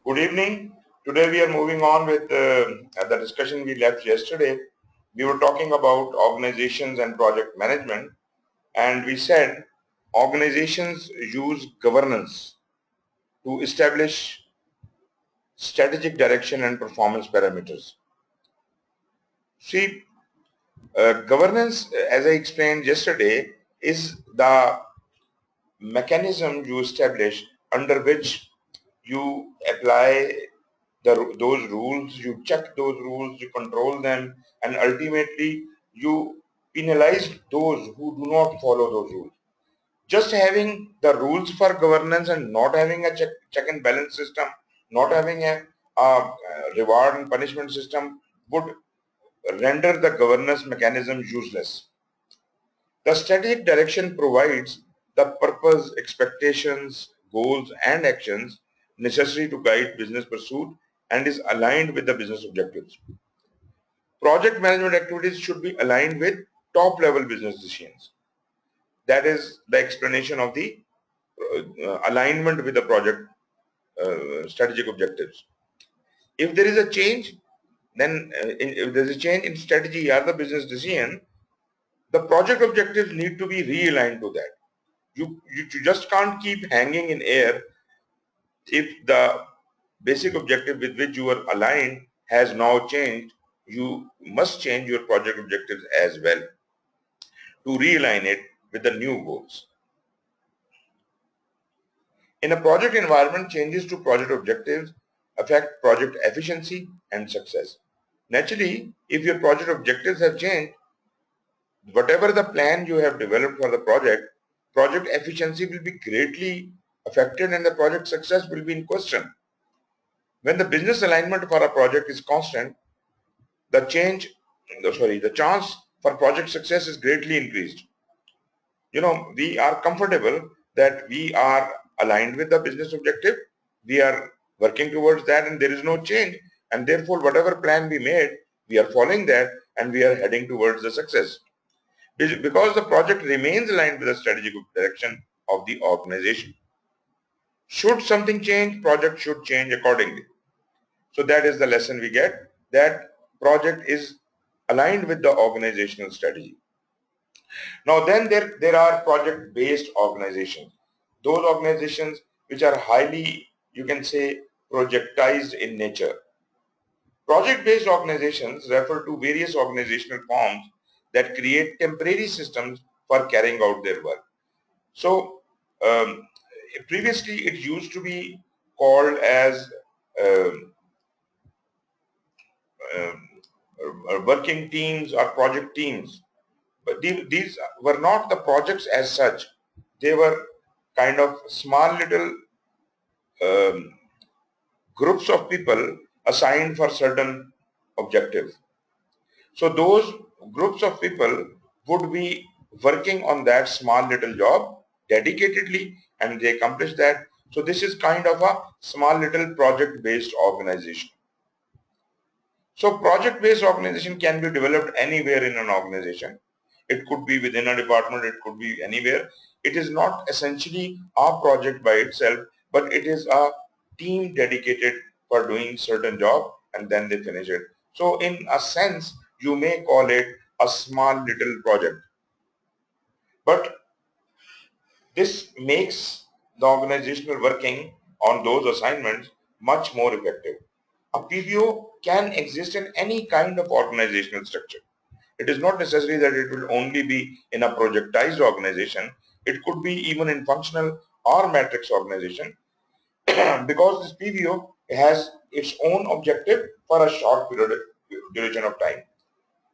Good evening. Today we are moving on with the discussion we left yesterday. We were talking about organizations and project management, and we said organizations use governance to establish strategic direction and performance parameters. See, governance, as I explained yesterday, is the mechanism you establish under which you apply those rules, you check those rules, you control them, and ultimately you penalize those who do not follow those rules. Just having the rules for governance and not having a check and balance system, not having a reward and punishment system would render the governance mechanism useless. The strategic direction provides the purpose, expectations, goals, and actions necessary to guide business pursuit and is aligned with the business objectives. Project management activities should be aligned with top-level business decisions. That is the explanation of the alignment with the project strategic objectives. If there is a change, then if there is a change in strategy or the business decision, the project objectives need to be realigned to that. You just can't keep hanging in air if the basic objective with which you are aligned has now changed. You must change your project objectives as well to realign it with the new goals. In a project environment, changes to project objectives affect project efficiency and success. Naturally, if your project objectives have changed, whatever the plan you have developed for the project efficiency will be greatly affected and the project success will be in question. When the business alignment for a project is constant, the chance for project success is greatly increased. We are comfortable that we are aligned with the business objective, we are working towards that and there is no change, and therefore whatever plan we made, we are following that and we are heading towards the success. Because the project remains aligned with the strategic direction of the organization. Should something change, project should change accordingly. So that is the lesson we get, that project is aligned with the organizational strategy. Now then there are project-based organizations. Those organizations which are highly, you can say, projectized in nature. Project-based organizations refer to various organizational forms that create temporary systems for carrying out their work. So previously it used to be called as working teams or project teams, but these were not the projects as such. They were kind of small little groups of people assigned for certain objectives. So those groups of people would be working on that small little job dedicatedly and they accomplish that. So this is kind of a small little project-based organization. So project-based organization can be developed anywhere in an organization. It could be within a department, it could be anywhere. It is not essentially a project by itself, but it is a team dedicated for doing certain job and then they finish it. So in a sense, you may call it a small little project. But this makes the organizational working on those assignments much more effective. A PBO can exist in any kind of organizational structure. It is not necessary that it will only be in a projectized organization. It could be even in functional or matrix organization because this PBO has its own objective for a short duration of time.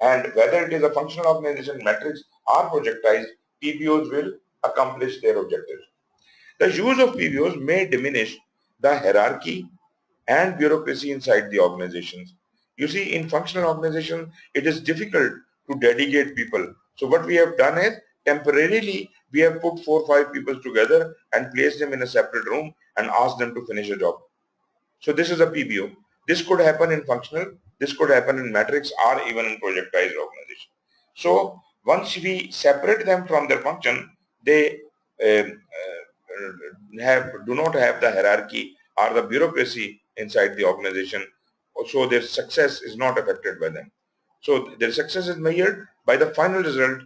And whether it is a functional organization, matrix or projectized, PBOs will accomplish their objectives. The use of PBOs may diminish the hierarchy and bureaucracy inside the organizations. You see, in functional organizations, it is difficult to delegate people. So what we have done is, temporarily, we have put 4 or 5 people together and placed them in a separate room and asked them to finish a job. So this is a PBO. This could happen in functional, this could happen in matrix or even in projectized organization. So once we separate them from their function, they do not have the hierarchy or the bureaucracy inside the organization, so their success is not affected by them. So their success is measured by the final result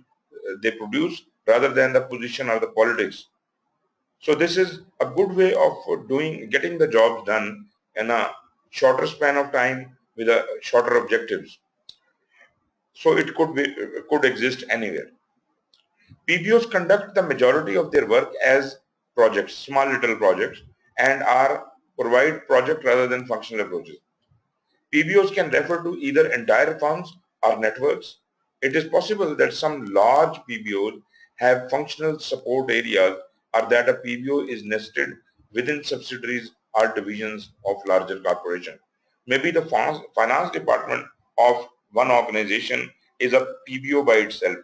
they produce rather than the position or the politics. So this is a good way of getting the jobs done in a shorter span of time with a shorter objectives. So it could exist anywhere. PBOs conduct the majority of their work as projects, small little projects, and provide project rather than functional approaches. PBOs can refer to either entire firms or networks. It is possible that some large PBOs have functional support areas, or that a PBO is nested within subsidiaries or divisions of larger corporation. Maybe the finance department of one organization is a PBO by itself,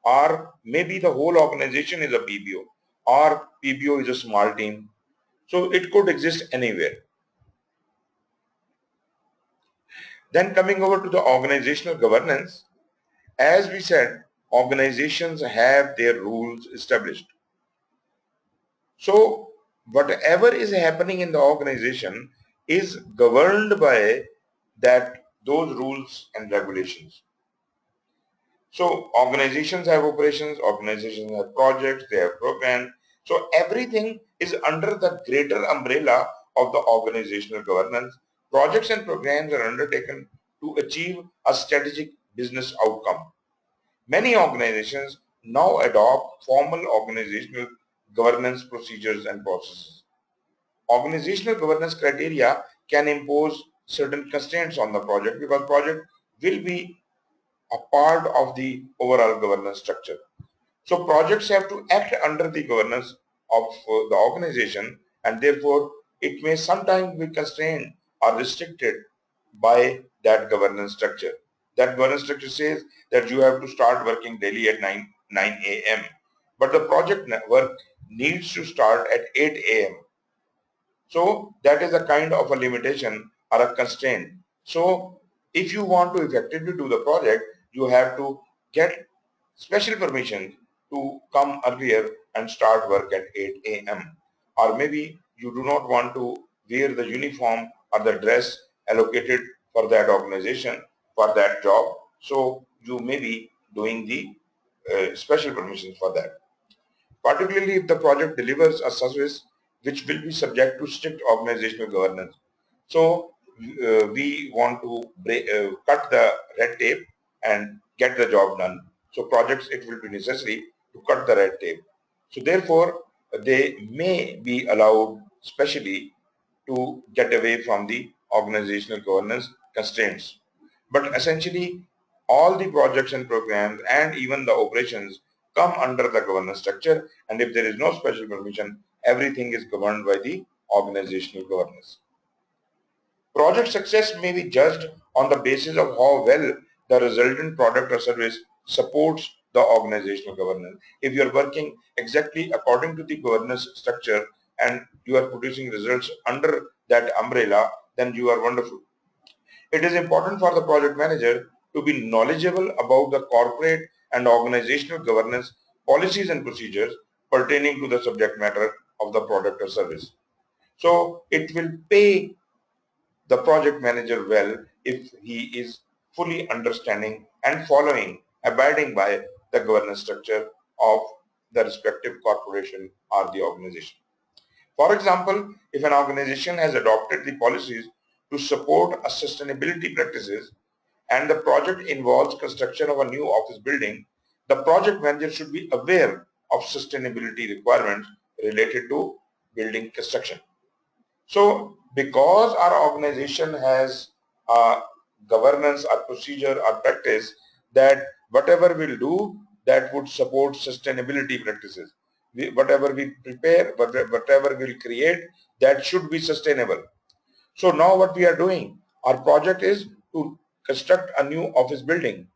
or maybe the whole organization is a PBO, or PBO is a small team. So it could exist anywhere. Then coming over to the organizational governance, as we said, organizations have their rules established. So whatever is happening in the organization is governed by those rules and regulations. So organizations have operations, organizations have projects, they have programs. So everything is under the greater umbrella of the organizational governance. Projects and programs are undertaken to achieve a strategic business outcome. Many organizations now adopt formal organizational governance procedures and processes. Organizational governance criteria can impose certain constraints on the project because project will be a part of the overall governance structure. So projects have to act under the governance of the organization, and therefore it may sometimes be constrained or restricted by that governance structure. That governance structure says that you have to start working daily at 9 a.m. But the project work needs to start at 8 a.m. So that is a kind of a limitation or a constraint. So if you want to effectively do the project, you have to get special permission to come earlier and start work at 8 a.m. Or maybe you do not want to wear the uniform or the dress allocated for that organization, for that job. So you may be doing the special permissions for that. Particularly if the project delivers a service which will be subject to strict organizational governance. So we want to cut the red tape and get the job done. So projects, it will be necessary to cut the red tape. So therefore, they may be allowed specially to get away from the organizational governance constraints. But essentially, all the projects and programs and even the operations come under the governance structure, and if there is no special permission, everything is governed by the organizational governance. Project success may be judged on the basis of how well the resultant product or service supports the organizational governance. If you are working exactly according to the governance structure and you are producing results under that umbrella, then you are wonderful. It is important for the project manager to be knowledgeable about the corporate and organizational governance policies and procedures pertaining to the subject matter of the product or service. So it will pay the project manager well if he is fully understanding and abiding by the governance structure of the respective corporation or the organization. For example, if an organization has adopted the policies to support a sustainability practices and the project involves construction of a new office building, the project manager should be aware of sustainability requirements related to building construction. So because our organization has a governance or procedure or practice that whatever we'll do that would support sustainability practices. Whatever we prepare, whatever we'll create, that should be sustainable. So now what we are doing, our project is to construct a new office building.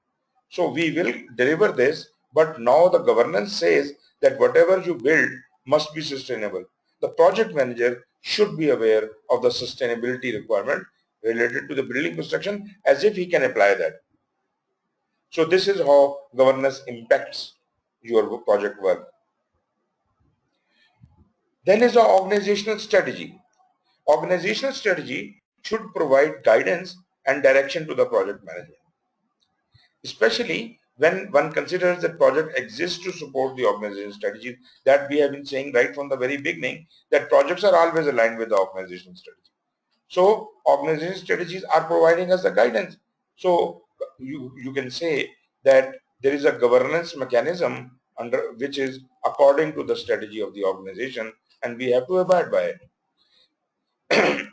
So we will deliver this, but now the governance says that whatever you build must be sustainable. The project manager should be aware of the sustainability requirement related to the building construction as if he can apply that. So this is how governance impacts your project work. Then is the organizational strategy. Organizational strategy should provide guidance and direction to the project manager, especially when one considers that project exists to support the organization strategy. That we have been saying right from the very beginning, that projects are always aligned with the organization strategy. So organization strategies are providing us the guidance. So you can say that there is a governance mechanism under which is according to the strategy of the organization, and we have to abide by it.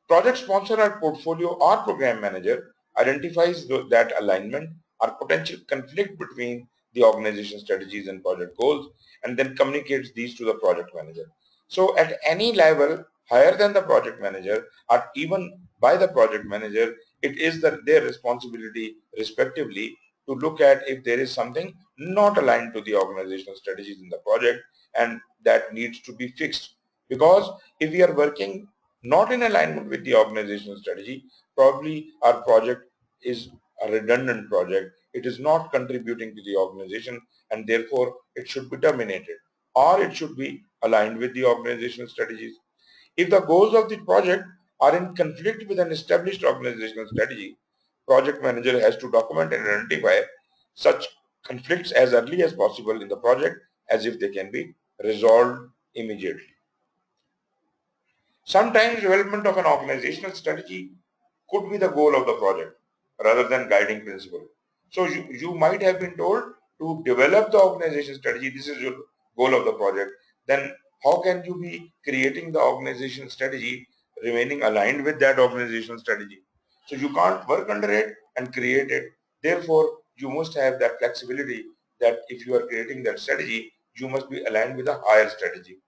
Project sponsor or portfolio or program manager identifies that alignment or potential conflict between the organization strategies and project goals, and then communicates these to the project manager. So at any level higher than the project manager or even by the project manager, it is their responsibility respectively to look at if there is something not aligned to the organizational strategies in the project, and that needs to be fixed. Because if we are working not in alignment with the organizational strategy, probably our project is a redundant project. It is not contributing to the organization, and therefore it should be terminated, or it should be aligned with the organizational strategies. If the goals of the project are in conflict with an established organizational strategy, project manager has to document and identify such conflicts as early as possible in the project, as if they can be resolved immediately. Sometimes development of an organizational strategy could be the goal of the project rather than guiding principle. So you might have been told to develop the organization strategy. This is your goal of the project. Then how can you be creating the organization strategy remaining aligned with that organizational strategy? So you can't work under it and create it. Therefore, you must have that flexibility that if you are creating that strategy, you must be aligned with a higher strategy.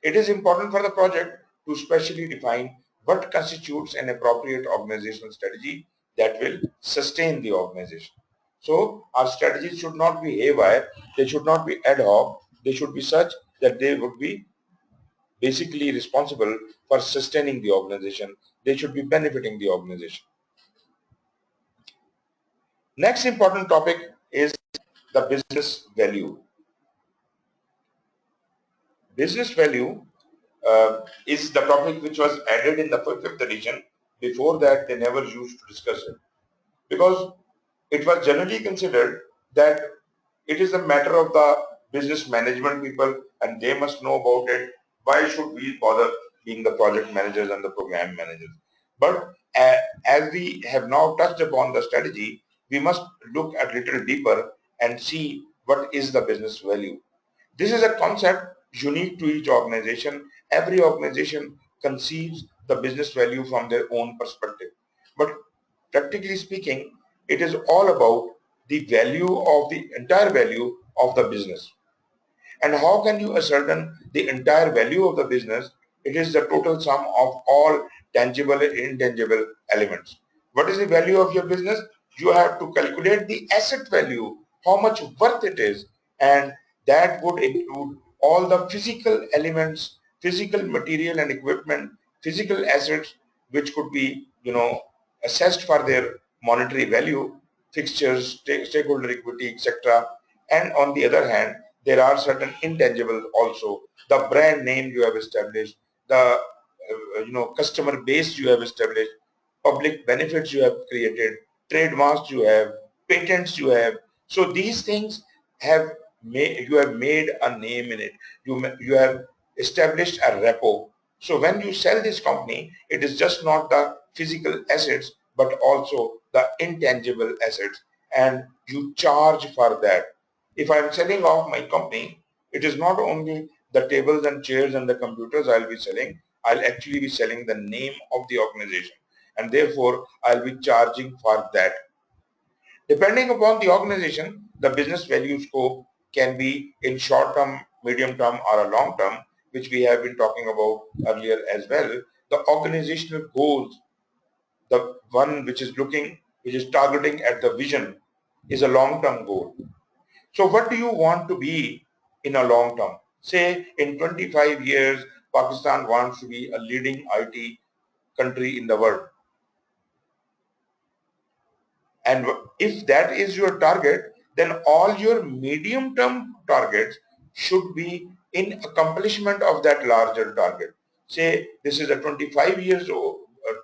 It is important for the project to specially define what constitutes an appropriate organizational strategy that will sustain the organization. So our strategies should not be haywire, they should not be ad hoc, they should be such that they would be basically responsible for sustaining the organization. They should be benefiting the organization. Next important topic is the business value. Business value is the topic which was added in the fifth edition. Before that, they never used to discuss it, because it was generally considered that it is a matter of the business management people and they must know about it. Why should we bother being the project managers and the program managers? But as we have now touched upon the strategy, we must look a little deeper and see what is the business value. This is a concept unique to each organization. Every organization conceives the business value from their own perspective. But practically speaking, it is all about the value of the entire value of the business. And how can you ascertain the entire value of the business? It is the total sum of all tangible and intangible elements. What is the value of your business? You have to calculate the asset value, how much worth it is, and that would include all the physical elements, physical material and equipment, physical assets which could be, assessed for their monetary value, fixtures, stakeholder equity, etc. And on the other hand, there are certain intangibles also. The brand name you have established, the customer base you have established, public benefits you have created, trademarks you have, patents you have. So these things have you have made a name in it. You have established a repo. So when you sell this company, it is just not the physical assets, but also the intangible assets, and you charge for that. If I'm selling off my company, it is not only the tables and chairs and the computers I'll be selling, I'll actually be selling the name of the organization, and therefore I'll be charging for that. Depending upon the organization, the business value scope can be in short term, medium term, or a long term, which we have been talking about earlier as well. The organizational goals, the one which is targeting at the vision, is a long term goal. So what do you want to be in a long term? Say in 25 years, Pakistan wants to be a leading IT country in the world. And if that is your target, then all your medium term targets should be in accomplishment of that larger target. Say this is a 25 years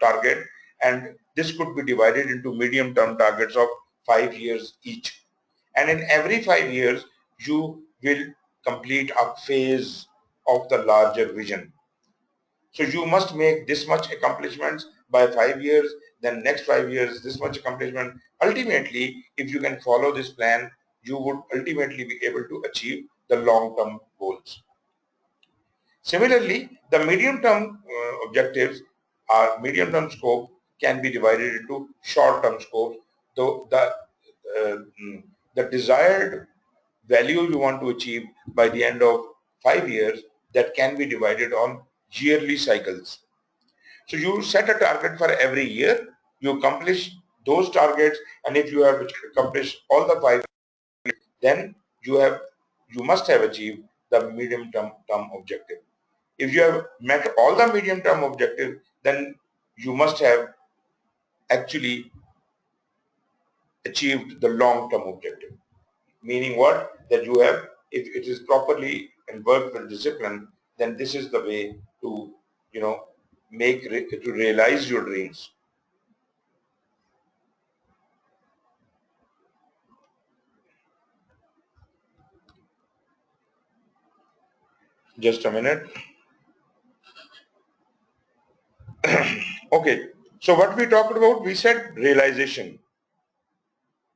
target, and this could be divided into medium-term targets of 5 years each. And in every 5 years, you will complete a phase of the larger vision. So you must make this much accomplishments by 5 years, then next 5 years this much accomplishment. Ultimately, if you can follow this plan, you would ultimately be able to achieve the long-term goals. Similarly, the medium-term objectives or medium-term scope can be divided into short-term scopes. Though the desired value you want to achieve by the end of 5 years, that can be divided on yearly cycles. So you set a target for every year, you accomplish those targets, and if you have accomplished all the 5, then you must have achieved the medium-term objective. If you have met all the medium-term objectives, then you must have actually achieved the long-term objective. Meaning what? That you have, if it is properly and worked with discipline, then this is the way to, to realize your dreams. Just a minute. Okay. So what we talked about, we said realization.